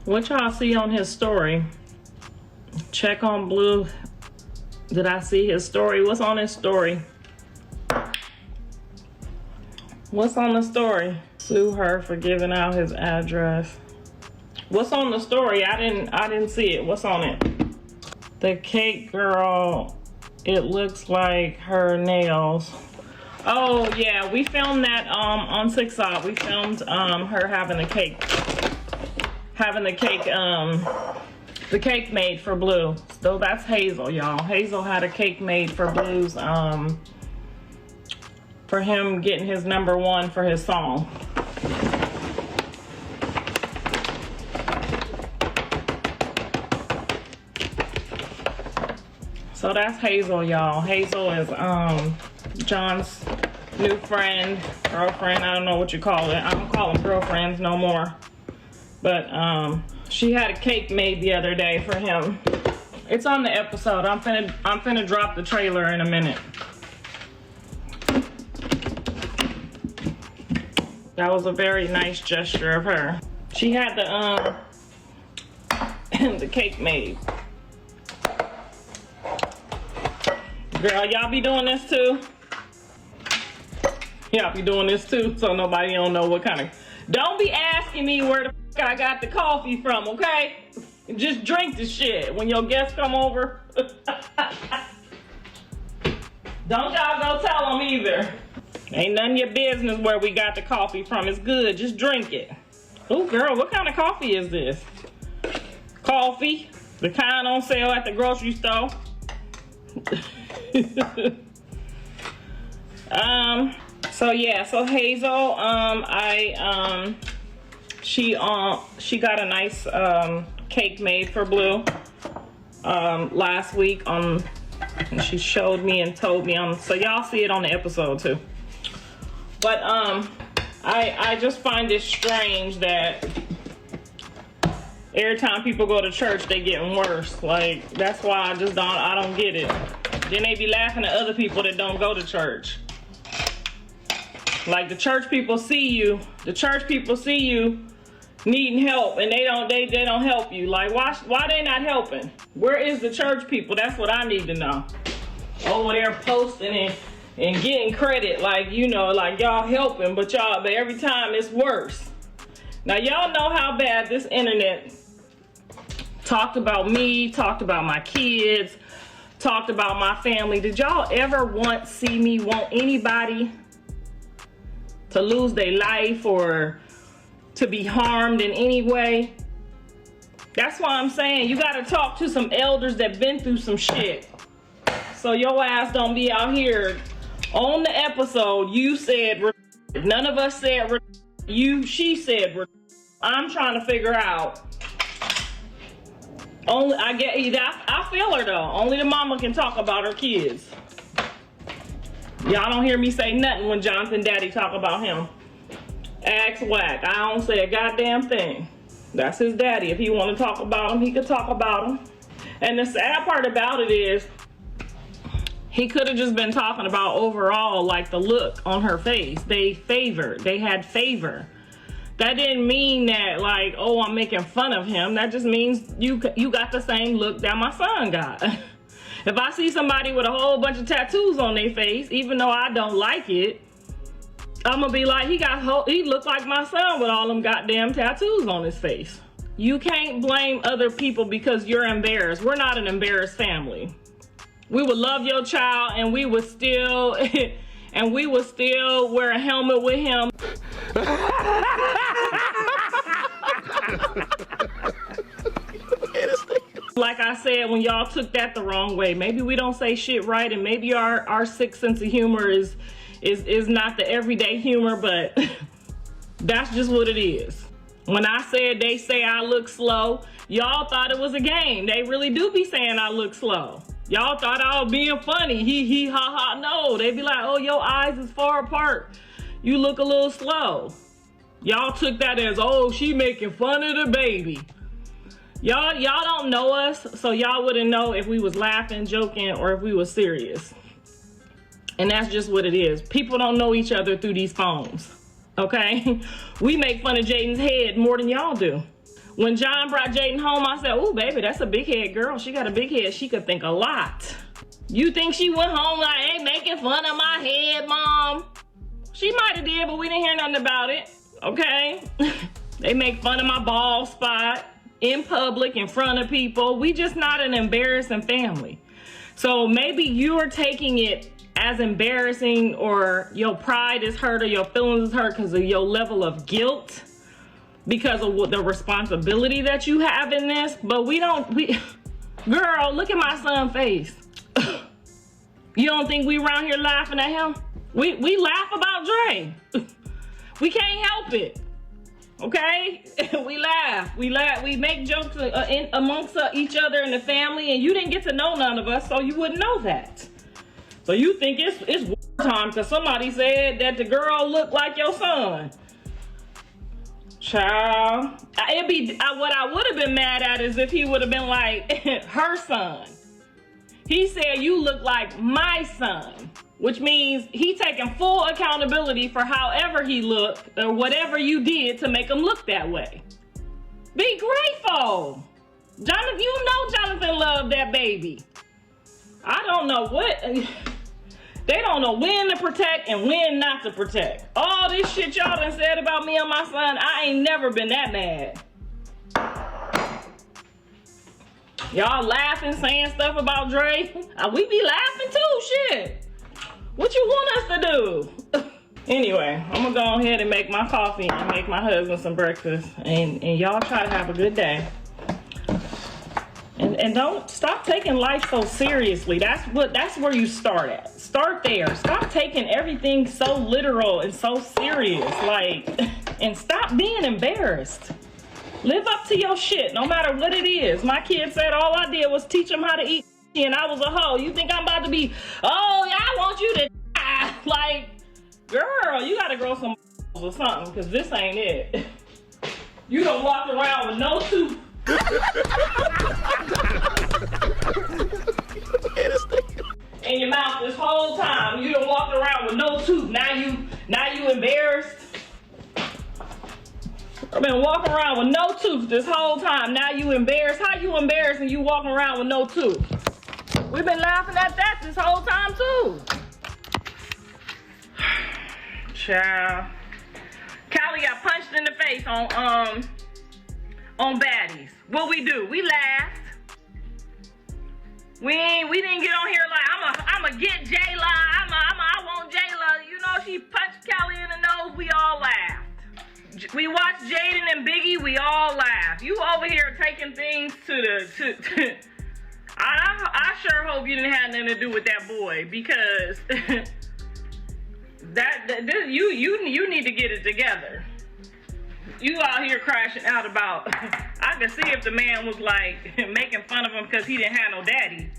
What y'all see on his story? Check on Blue. Did I see his story? What's on his story? What's on the story? Sue her for giving out his address. What's on the story? I didn't see it. What's on it? The cake girl, it looks like her nails. Oh yeah, we filmed that on TikTok. We filmed her having the cake the cake made for Blue. So that's Hazel, y'all. Hazel had a cake made for Blue's for him getting his #1 for his song. So that's Hazel, y'all. Hazel is John's new friend, girlfriend, I don't know what you call it. I don't call them girlfriends no more. But she had a cake made the other day for him. It's on the episode. I'm finna drop the trailer in a minute. That was a very nice gesture of her. She had the the cake made. Girl, y'all be doing this too? Y'all be doing this too, so nobody don't know what kind of... Don't be asking me where the f I got the coffee from, okay? Just drink the shit when your guests come over. Don't y'all go tell them either. Ain't none of your business where we got the coffee from. It's good, just drink it. Oh girl, what kind of coffee is this? Coffee, the kind on sale at the grocery store. So yeah, so Hazel, she got a nice cake made for Blue last week and she showed me and told me so y'all see it on the episode too. But I just find it strange that every time people go to church they getting worse. Like, that's why I don't get it. Then they be laughing at other people that don't go to church. Like, the church people see you needing help and they don't help you. Like, why they not helping? Where is the church people? That's what I need to know. Over there posting and getting credit, like, you know, like y'all helping, but every time it's worse. Now y'all know how bad this internet talked about me, talked about my kids, talked about my family. Did y'all ever want anybody to lose their life or to be harmed in any way? That's why I'm saying you gotta talk to some elders that been through some shit. So your ass don't be out here on the episode. You said, none of us said, she said, I'm trying to figure out. I feel her though. Only the mama can talk about her kids. Y'all don't hear me say nothing when Jonathan Daddy talk about him. Ask Whack. I don't say a goddamn thing. That's his daddy. If he want to talk about him, he could talk about him. And the sad part about it is, he could have just been talking about overall, like the look on her face. They had favor. That didn't mean that, like, oh, I'm making fun of him. That just means you got the same look that my son got. If I see somebody with a whole bunch of tattoos on their face, even though I don't like it, I'm gonna be like, he looked like my son with all them goddamn tattoos on his face. You can't blame other people because you're embarrassed. We're not an embarrassed family. We would love your child and we would still wear a helmet with him. Like I said, when y'all took that the wrong way, maybe we don't say shit right, and maybe our sick sense of humor is not the everyday humor, but that's just what it is. When I said they say I look slow, y'all thought it was a game. They really do be saying I look slow. Y'all thought I was being funny, hee ha ha. No, they be like, oh, your eyes is far apart. You look a little slow. Y'all took that as, oh, she making fun of the baby. Y'all don't know us, so y'all wouldn't know if we was laughing, joking, or if we was serious. And that's just what it is. People don't know each other through these phones, okay? We make fun of Jaden's head more than y'all do. When John brought Jaden home, I said, "Ooh, baby, that's a big head girl. She got a big head. She could think a lot." You think she went home like, "Hey, making fun of my head, Mom"? She might have did, but we didn't hear nothing about it. Okay? They make fun of my bald spot in public, in front of people. We just not an embarrassing family. So maybe you're taking it as embarrassing, or your pride is hurt, or your feelings is hurt because of your level of guilt, because of what the responsibility that you have in this. But girl, look at my son's face. You don't think we around here laughing at him? We laugh about Dre. We can't help it. Okay? We laugh. We make jokes amongst each other in the family, and you didn't get to know none of us, so you wouldn't know that. So you think it's time because somebody said that the girl looked like your son. Child. What I would have been mad at is if he would have been like her son. He said you look like my son, which means he taking full accountability for however he looked or whatever you did to make him look that way. Be grateful. Jonathan, you know Jonathan loved that baby. I don't know what... They don't know when to protect and when not to protect. All this shit y'all done said about me and my son, I ain't never been that mad. Y'all laughing, saying stuff about Dre. We be laughing too, shit. What you want us to do? Anyway, I'm gonna go ahead and make my coffee and make my husband some breakfast. And y'all try to have a good day. And don't stop taking life so seriously. That's where you start at. Start there. Stop taking everything so literal and so serious. And stop being embarrassed. Live up to your shit, no matter what it is. My kid said all I did was teach him how to eat, and I was a hoe. You think I'm about to be, oh, I want you to die. Like, girl, you gotta grow some or something, because this ain't it. You done walked around with no tooth. In your mouth this whole time. You done walked around with no tooth. Now you embarrassed. I've been walking around with no tooth this whole time. Now you embarrassed. How you embarrassed and you walking around with no tooth? We've been laughing at that this whole time too. Child. Callie got punched in the face on baddies. What we do? We laughed. We didn't get on here like I'ma get Jayla. I want Jayla. You know, she punched Callie in the nose. We all laughed. We watched Jaden and Biggie. We all laughed. You over here taking things to I sure hope you didn't have nothing to do with that boy, because you need to get it together. You out here crashing out about, I could see if the man was like making fun of him because he didn't have no daddy.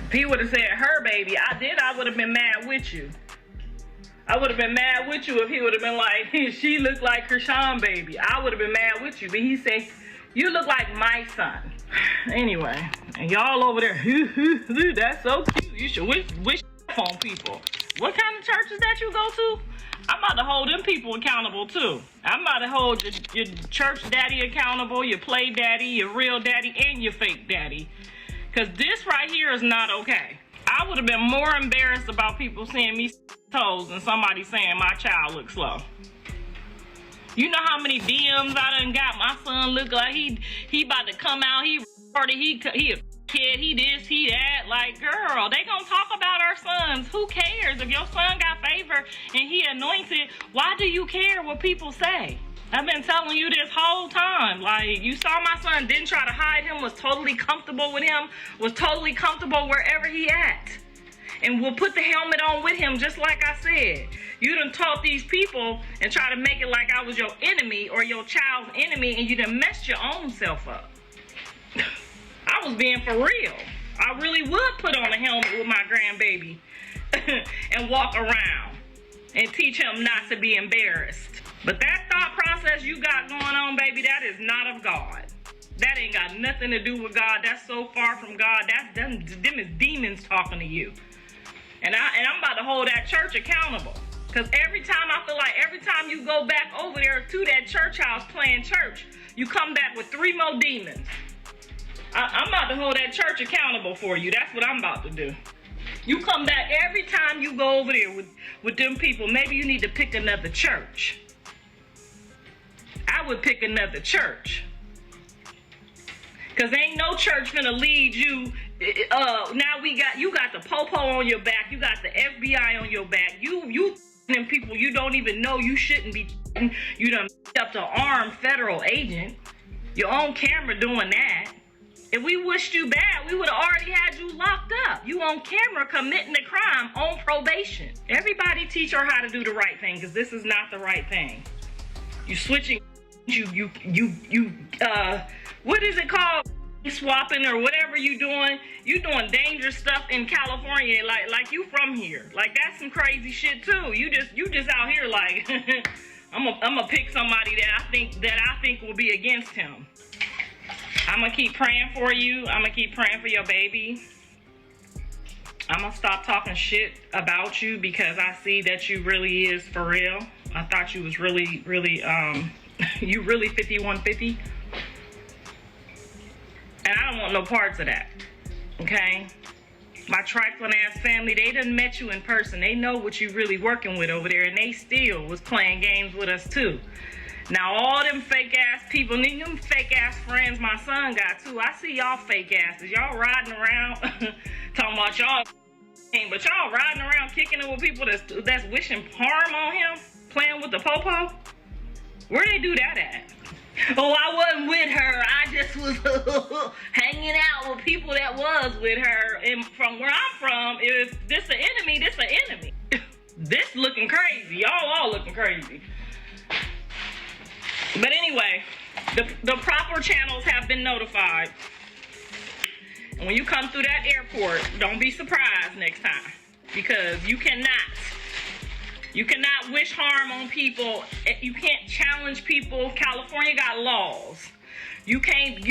If he would have said her baby, I would have been mad with you. I would have been mad with you if he would have been like, she looked like Chrisean baby. I would have been mad with you. But he said, you look like my son. Anyway, and y'all over there, that's so cute. You should wish on people. What kind of churches that you go to? I'm about to hold them people accountable too. I'm about to hold your church daddy accountable, your play daddy, your real daddy, and your fake daddy. Because this right here is not okay. I would have been more embarrassed about people seeing me toes than somebody saying my child looks slow. You know how many DMs I done got? My son look like he about to come out. He a kid. He this, he that. Like, girl, they gonna talk about our sons. Who cares? If your son got favor and he anointed, why do you care what people say? I've been telling you this whole time. Like, you saw my son, didn't try to hide him, was totally comfortable with him, was totally comfortable wherever he at. And will put the helmet on with him, just like I said. You done taught these people and try to make it like I was your enemy or your child's enemy, and you done messed your own self up. I was being for real. I really would put on a helmet with my grandbaby and walk around and teach him not to be embarrassed. But that thought process you got going on, baby, that is not of God. That ain't got nothing to do with God. That's so far from God. Them is demons talking to you. And I'm about to hold that church accountable. Because every time you go back over there to that church house playing church, you come back with 3 more demons. I'm about to hold that church accountable for you. That's what I'm about to do. You come back every time you go over there with them people. Maybe you need to pick another church. I would pick another church. Cause ain't no church gonna lead you. Now you got the popo on your back. You got the FBI on your back. You them people you don't even know you shouldn't be. You done up the armed federal agent. Your own camera doing that. If we wished you bad, we would have already had you locked up. You on camera committing a crime on probation. Everybody teach her how to do the right thing, because this is not the right thing. You switching, what is it called? Swapping or whatever you doing dangerous stuff in California, like you from here. Like that's some crazy shit too. You just out here like I'm gonna pick somebody that I think will be against him. I'm gonna keep praying for you. I'm gonna keep praying for your baby. I'm gonna stop talking shit about you because I see that you really is for real. I thought you was really you really 5150. And I don't want no parts of that. Okay? My trifling ass family, they done met you in person. They know what you really working with over there, and they still was playing games with us too. Now all them fake ass people, and them fake ass friends my son got too. I see y'all fake asses. Y'all riding around talking about y'all, but y'all riding around kicking it with people that's wishing harm on him, playing with the popo. Where they do that at? Oh, I wasn't with her. I just was hanging out with people that was with her. And from where I'm from, if this an enemy, this an enemy. This looking crazy. Y'all all looking crazy. But anyway, the proper channels have been notified. And when you come through that airport, don't be surprised next time. Because you cannot wish harm on people. You can't challenge people. California got laws. You can't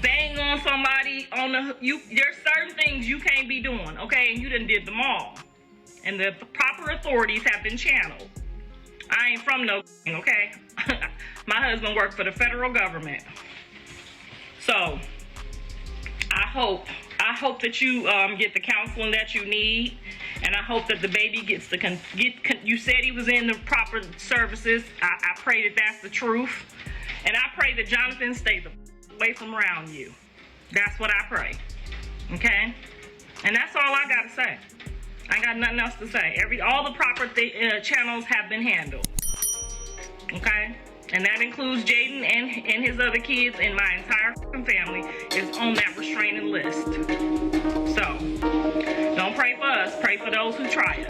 bang on somebody on there's certain things you can't be doing, okay? And you done did them all. And the proper authorities have been channeled. I ain't from no, okay? My husband worked for the federal government. So, I hope that you get the counseling that you need, and I hope that the baby gets you said he was in the proper services. I pray that that's the truth, and I pray that Jonathan stays away from around you. That's what I pray, okay? And that's all I gotta say. I got nothing else to say. All the proper channels have been handled, okay? And that includes Jaden and his other kids, and my entire family is on that restraining list. So, don't pray for us. Pray for those who try it.